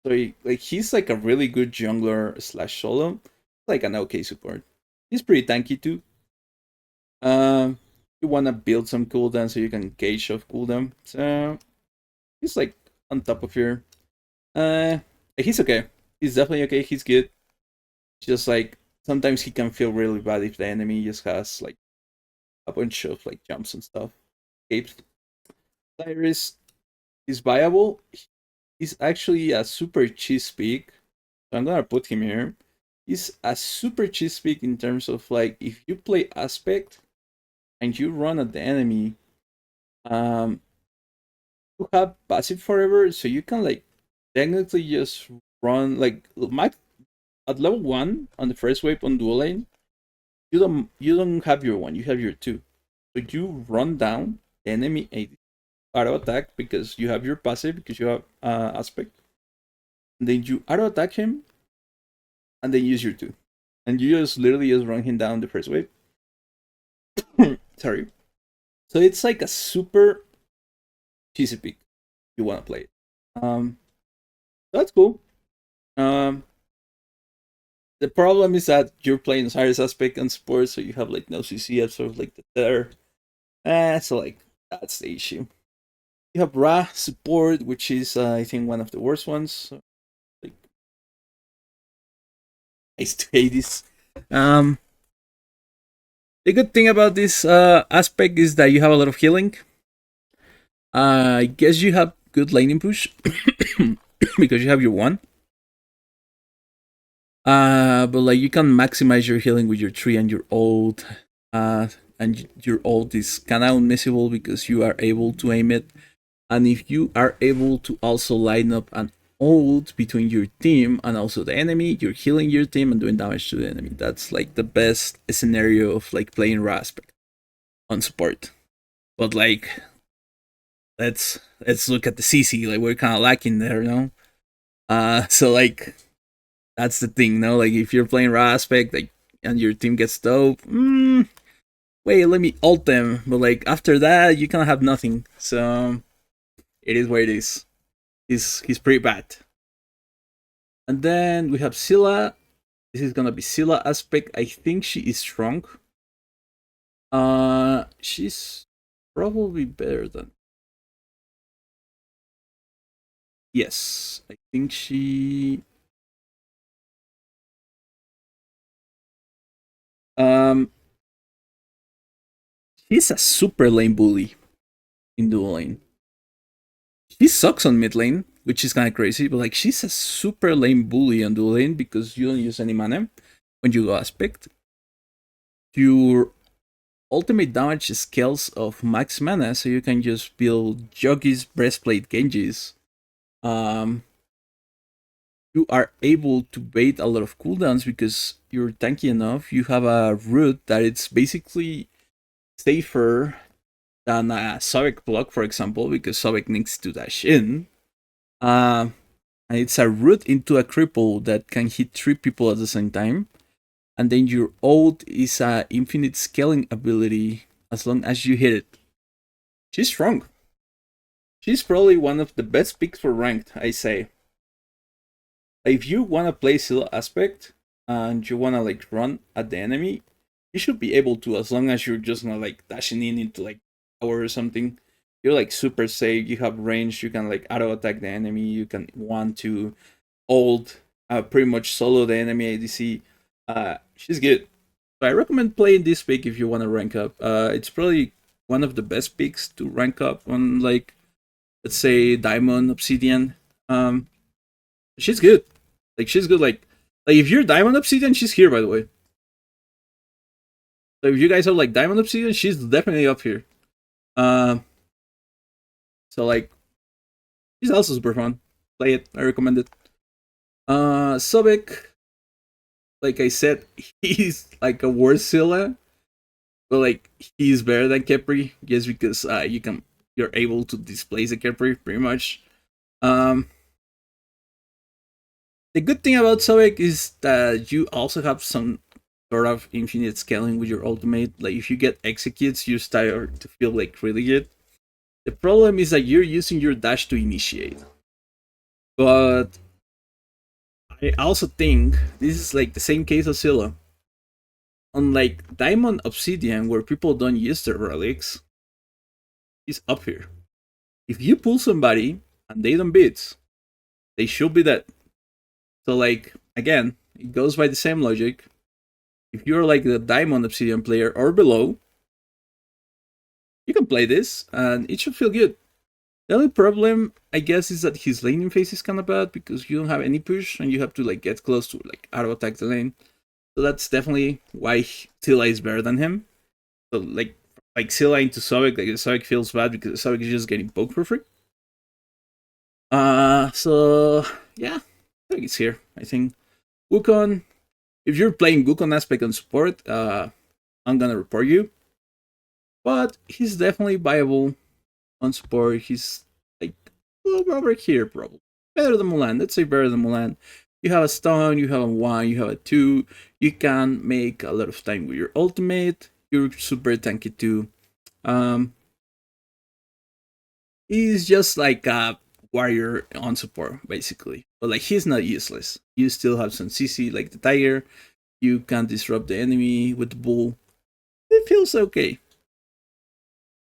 like he's like a really good jungler slash solo, like an okay support. He's pretty tanky too. You wanna build some cooldown so you can cage off cooldown. So he's like on top of here. He's okay. He's definitely okay. He's good. Just like sometimes he can feel really bad if the enemy just has like a bunch of like jumps and stuff. Capes. Cyrus is viable. He's actually a super cheese pick. So I'm gonna put him here. He's a super cheese pick in terms of like if you play aspect and you run at the enemy, you have passive forever, so you can like technically just run like max at level 1 on the first wave on dual lane. You don't have your 1, you have your 2. So you run down the enemy auto attack because you have your passive, because you have aspect. And then you auto attack him and then use your 2. And you just literally just run him down the first wave. Sorry. So it's like a super cheesy pick you want to play it. That's cool. The problem is that you're playing Cyrus aspect and support, so you have like no CC as sort of like the tether. So like that's the issue. You have Ra support, which is I think one of the worst ones. So, like I used to hate this. The good thing about this aspect is that you have a lot of healing. I guess you have good laning push because you have your 1. But like you can maximize your healing with your 3 and your ult. And your ult is kinda unmissable because you are able to aim it. And if you are able to also line up an ult between your team and also the enemy, you're healing your team and doing damage to the enemy. That's like the best scenario of like playing Raspect on support. But like let's look at the CC. Like we're kinda lacking there, you know? So like that's the thing, no? Like if you're playing raw aspect, like and your team gets dope, wait, let me ult them. But like after that, you kind of have nothing. So it is what it is. He's pretty bad. And then we have Scylla. This is gonna be Scylla aspect. I think she is strong. She's probably better than. Yes, I think she. She's a super lane bully in dual lane. She sucks on mid lane, which is kind of crazy, but like she's a super lane bully on dual lane because you don't use any mana when you go aspect. Your ultimate damage scales of max mana, so you can just build Joggies, Breastplate, Genjis. You are able to bait a lot of cooldowns because you're tanky enough. You have a root that it's basically safer than a Sobek block, for example, because Sobek needs to dash in. And it's a root into a cripple that can hit 3 people at the same time. And then your ult is a infinite scaling ability as long as you hit it. She's strong. She's probably one of the best picks for ranked, I say. If you wanna play Scylla aspect and you wanna like run at the enemy, you should be able to, as long as you're just not like dashing in into like tower or something. you're like super safe. You have range. You can like auto attack the enemy. You can want to ult, pretty much solo the enemy ADC. She's good. So I recommend playing this pick if you want to rank up. It's probably one of the best picks to rank up on, like, let's say Diamond Obsidian. Um, she's good. Like, she's good. Like if you're Diamond Obsidian, she's here, by the way. So if you guys have like Diamond Obsidian, she's definitely up here. Um, so like, she's also super fun. Play it. I recommend it. Sobek, like I said, he's like a worse Scylla, but like he's better than Kepri just because you're able to displace a Kepri pretty much. Um, the good thing about Sobek is that you also have some sort of infinite scaling with your ultimate. Like if you get executes, you start to feel like really good. The problem is that you're using your dash to initiate, but I also think this is like the same case as Scylla. Unlike Diamond Obsidian, where people don't use their relics, is up here. If you pull somebody and they don't beat, they should be dead. So like again, it goes by the same logic. If you're like the Diamond Obsidian player or below, you can play this and it should feel good. The only problem, I guess, is that his laning phase is kind of bad because you don't have any push and you have to like get close to like auto attack the lane. So that's definitely why Scylla is better than him. So like Scylla into Sobek, like Sobek feels bad because Sobek is just getting poked for free. So yeah, I think it's here. I think Wukong. If you're playing Wukong aspect on support, I'm gonna report you. But he's definitely viable on support. He's like a little over here, probably better than Mulan. Let's say better than Mulan. You have a stun, you have a 1, you have a 2. You can make a lot of time with your ultimate. You're super tanky too. He's just like a warrior on support, basically. But like he's not useless. You still have some CC like the tiger. You can disrupt the enemy with the bull. It feels okay.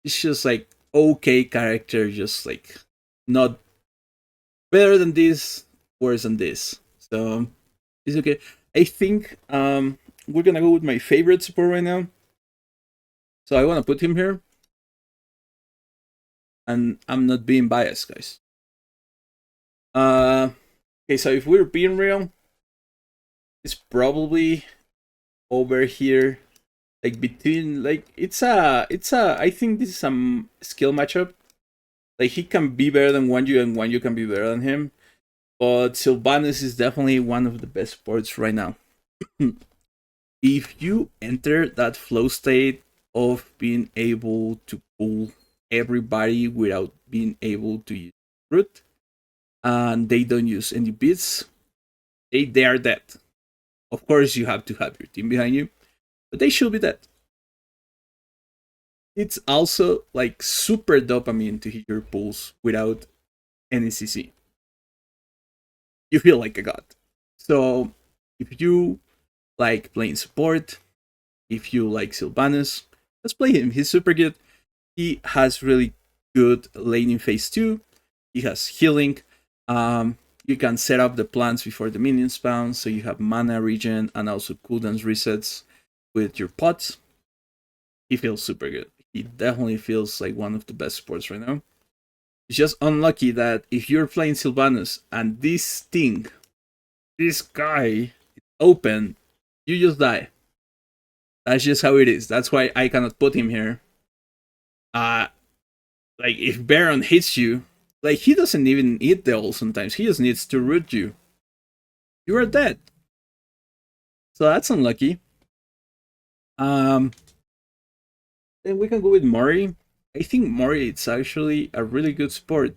It's just like okay character, just like not better than this, worse than this. So it's okay. I think we're gonna go with my favorite support right now. So I wanna put him here. And I'm not being biased, guys. Okay, so if we're being real, it's probably over here. Like between like it's a I think this is some skill matchup. Like he can be better than Wanju and Wanju can be better than him. But Sylvanus is definitely one of the best supports right now. If you enter that flow state of being able to pull everybody without being able to use root, and they don't use any beats, they are dead. Of course, you have to have your team behind you, but they should be dead. It's also like super dopamine to hit your pulls without any CC. You feel like a god. So if you like playing support, if you like Sylvanus, let's play him. He's super good. He has really good laning phase too. He has healing. You can set up the plants before the minions spawn, so you have mana regen and also cooldowns resets with your pots. He feels super good. He definitely feels like one of the best supports right now. It's just unlucky that if you're playing Sylvanus and this thing, this guy, is open, you just die. That's just how it is. That's why I cannot put him here. Like if Baron hits you, like he doesn't even eat the ult sometimes. He just needs to root you. You are dead. So that's unlucky. Then we can go with Mori. I think Mori it's actually a really good support,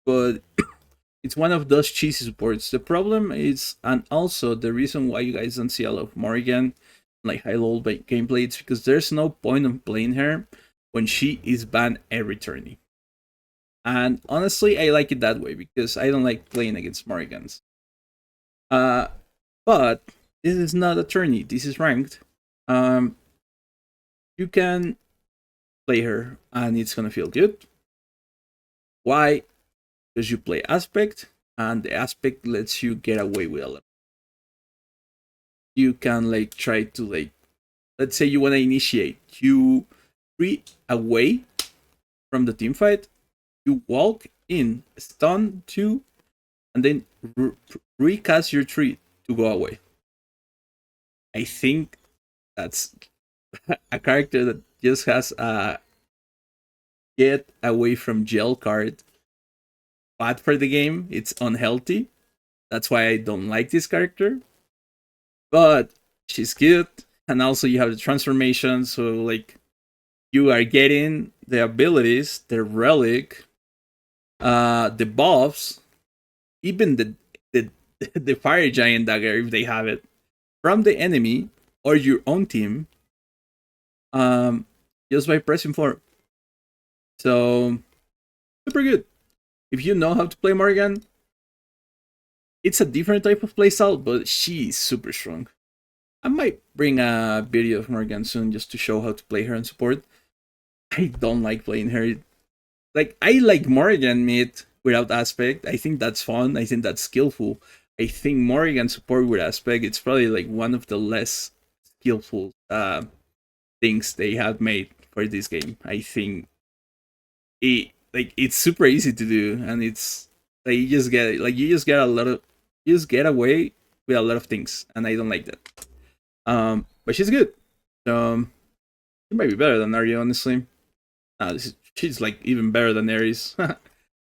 but it's one of those cheesy supports. The problem is, and also the reason why you guys don't see a lot of Morrigan, like high level gameplay, it's because there's no point of playing her when she is banned every tourney. And honestly, I like it that way because I don't like playing against Morrigans. But this is not a tourney. This is ranked. You can play her, and it's gonna feel good. Why? Because you play aspect, and the aspect lets you get away with a lot. You can like try to like, let's say you want to initiate, you free away from the team fight, you walk in, stun 2, and then recast your tree to go away. I think that's a character that just has a get away from jail card. Bad for the game. It's unhealthy. That's why I don't like this character. But she's good. And also you have the transformation, so like you are getting the abilities, the relic, the buffs, even the the fire giant dagger if they have it, from the enemy or your own team, just by pressing 4. So super good. If you know how to play Morrigan, it's a different type of playstyle, but she's super strong. I might bring a video of Morrigan soon just to show how to play her in support. I don't like playing her. Like, I like Morrigan mid without aspect. I think that's fun. I think that's skillful. I think Morrigan support with aspect, it's probably like one of the less skillful things they have made for this game. I think it's super easy to do, and it's like you just get a lot of, you just get away with a lot of things, and I don't like that. But she's good. She might be better than Aries, honestly. She's like even better than Aries.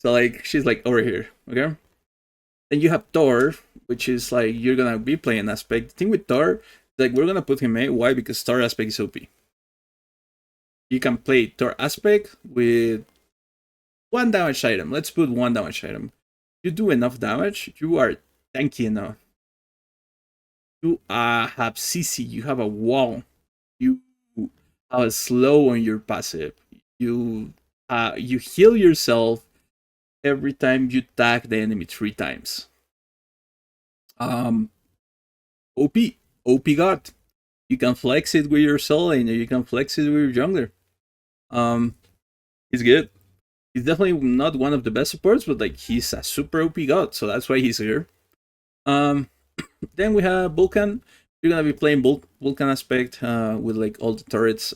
So like she's like over here, okay? Then you have Thor, which is like you're gonna be playing aspect. The thing with Thor, like we're gonna put him A. Why? Because Thor aspect is OP. You can play Thor aspect with 1 damage item. Let's put 1 damage item. You do enough damage, you are tanky enough. You have CC, you have a wall, you have a slow on your passive. You heal yourself every time you tag the enemy 3 times. OP god. You can flex it with your soul lane, or you can flex it with your jungler. He's good. He's definitely not one of the best supports, but like he's a super OP god, so that's why he's here. Then we have Vulcan. You're gonna be playing Vulcan aspect with like all the turrets.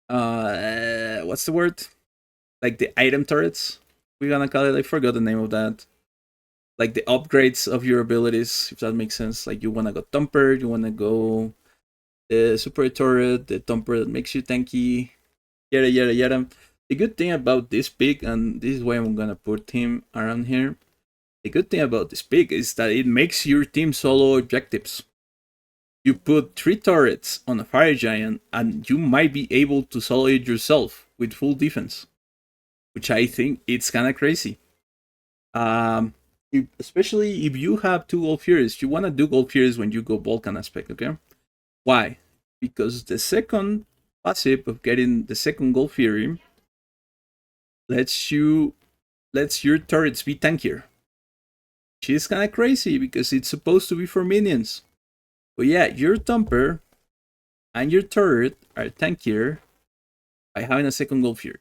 What's the word? Like the item turrets. We're gonna call it. I forgot the name of that. Like the upgrades of your abilities, if that makes sense. Like you wanna go Thumper, you wanna go the super turret, the Thumper that makes you tanky, yada yada yada. The good thing about this pick, and this is why I'm gonna put him around here. The good thing about this pick is that it makes your team solo objectives. You put 3 turrets on a fire giant, and you might be able to solo it yourself with full defense, which I think it's kind of crazy. Especially if you have 2 Gold Furies, you want to do Gold Furies when you go Vulcan aspect, okay? Why? Because the second passive of getting the second Gold Fury lets your turrets be tankier. Which is kind of crazy because it's supposed to be for minions. But yeah, your Thumper and your turret are tankier by having a second Gold Fury.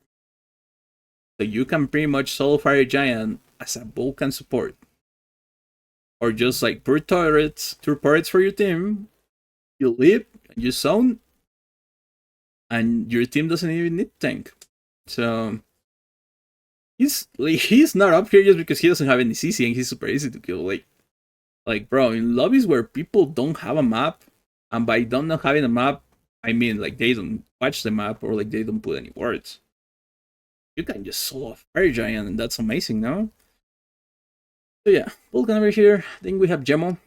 So you can pretty much solo Fire Giant as a Vulcan support. Or just like pure turrets for your team. You leave, you zone, and your team doesn't even need tank. So he's not up here just because he doesn't have any CC and he's super easy to kill. Like bro, in lobbies where people don't have a map, and by don't not having a map, I mean like they don't watch the map or like they don't put any words. You can just solo a Fire Giant, and that's amazing, no? So yeah, Vulcan over here. Then we have Gemo.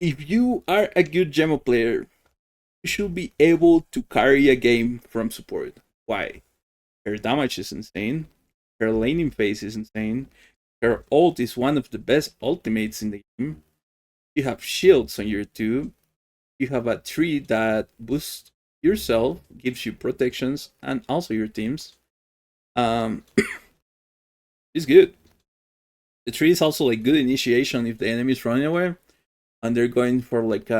If you are a good Gemo player, you should be able to carry a game from support. Why? Her damage is insane. Her laning phase is insane. Her ult is one of the best ultimates in the game. You have shields on your 2. You have a tree that boosts yourself, gives you protections, and also your teams. It's good. The tree is also like good initiation if the enemy is running away and they're going for like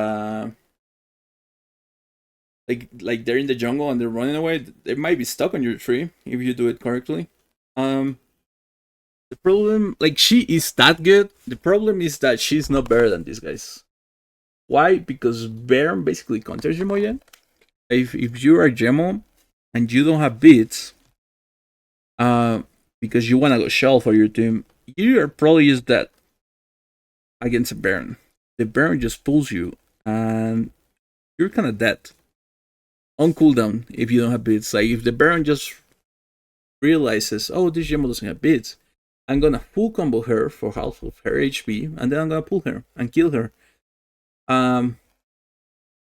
like they're in the jungle and they're running away. They might be stuck on your tree if you do it correctly. Um, the problem, like she is that good. The problem is that she's not better than these guys. Why? Because Baron basically counters Gemoya. If you are Gemo and you don't have beats, uh, because you wanna go shell for your team, you are probably just dead against a Baron. The Baron just pulls you, and you're kind of dead on cooldown if you don't have beats. Like if the Baron just realizes, oh, this Gemo doesn't have beats, I'm gonna full combo her for half of her HP, and then I'm gonna pull her and kill her. Um,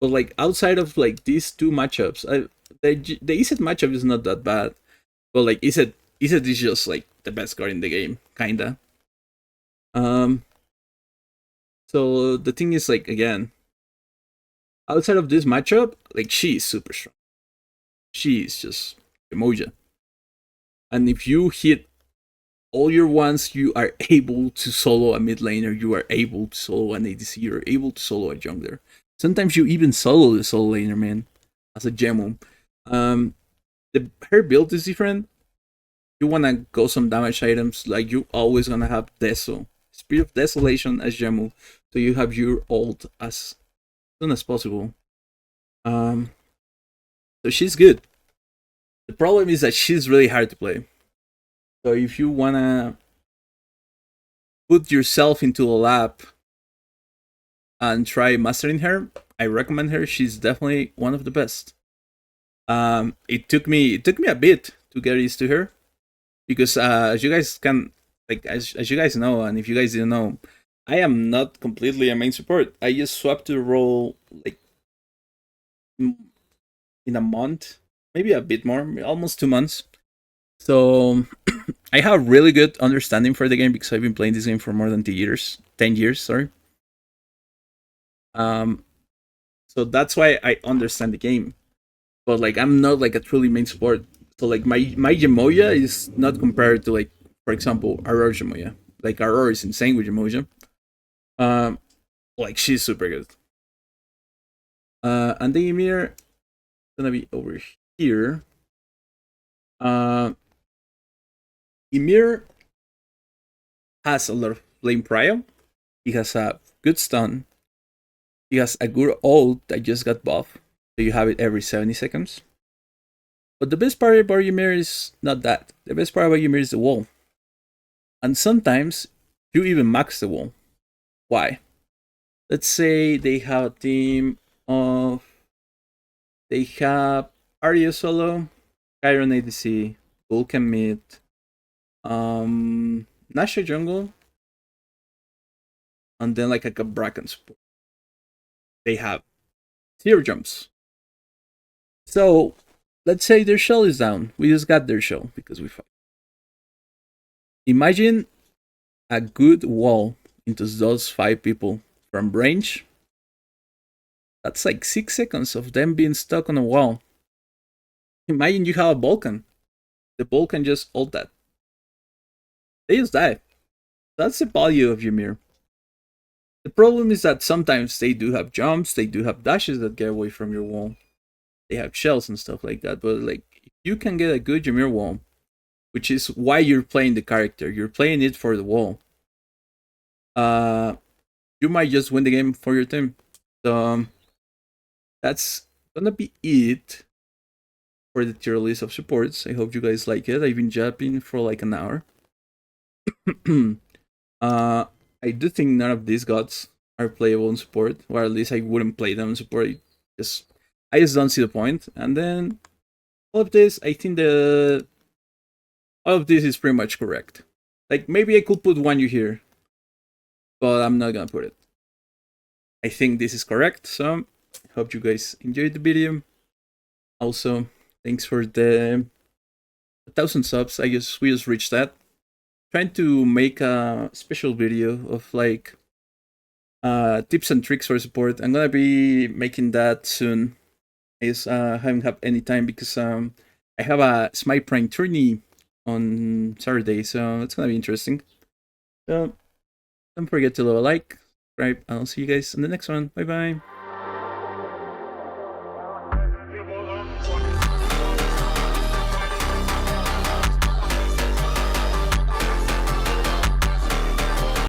but like outside of like these two matchups, the Iset matchup is not that bad. But like Iset is just like the best card in the game, kinda. Um, so the thing is like again, outside of this matchup, like she is super strong. She is just Emoja. And if you hit all your ones, you are able to solo a mid laner, you are able to solo an ADC, you're able to solo a jungler. Sometimes you even solo the solo laner, man, as a Gemo. Her build is different. You wanna go some damage items, like you always gonna have Deso, Spirit of Desolation as Gemu, so you have your ult as soon as possible. So she's good. The problem is that she's really hard to play. So if you wanna put yourself into a lab and try mastering her, I recommend her. She's definitely one of the best. It took me a bit to get used to her because as you guys can as you guys know, and if you guys didn't know, I am not completely a main support. I just swapped to the role like in a month, maybe a bit more, almost 2 months. So I have really good understanding for the game because I've been playing this game for more than 2 years, 10 years, sorry. Um, so that's why I understand the game. But like I'm not like a truly main support. So like my Gemoya is not compared to like, for example, Aurora Gemoya. Like Aurora is insane with Gemoya. Um, like she's super good. And the Ymir gonna be over here. Uh, Ymir has a lot of flame prio. He has a good stun. He has a good ult that just got buffed, so you have it every 70 seconds. But the best part about Ymir is not that. The best part about Ymir is the wall. And sometimes you even max the wall. Why? Let's say they have a team of they have Aries solo, Chiron ADC, Vulcan mid, Nasha jungle, and then like a Bracken support. They have 0 jumps. So let's say their shell is down. We just got their shell because we fight. Imagine a good wall into those 5 people from range. That's like 6 seconds of them being stuck on a wall. Imagine you have a Vulcan. The Vulcan just ult that. They just die. That's the value of Ymir. The problem is that sometimes they do have jumps, they do have dashes that get away from your wall. They have shells and stuff like that. But like if you can get a good Ymir wall, which is why you're playing the character, you're playing it for the wall. You might just win the game for your team. So that's gonna be it for the tier list of supports. I hope you guys like it. I've been japping for like an hour. I do think none of these gods are playable in support, or at least I wouldn't play them in support. I just don't see the point. And then all of this, I think all of this is pretty much correct. Like maybe I could put one you here, but I'm not gonna put it. I think this is correct. So hope you guys enjoyed the video. Also, thanks for the 1,000 subs. We just reached that. Trying to make a special video of like tips and tricks for support. I'm gonna be making that soon. I just haven't had any time because I have a Smite Prime tourney on Saturday, so it's gonna be interesting. So don't forget to leave a like, subscribe, and I'll see you guys in the next one. Bye bye.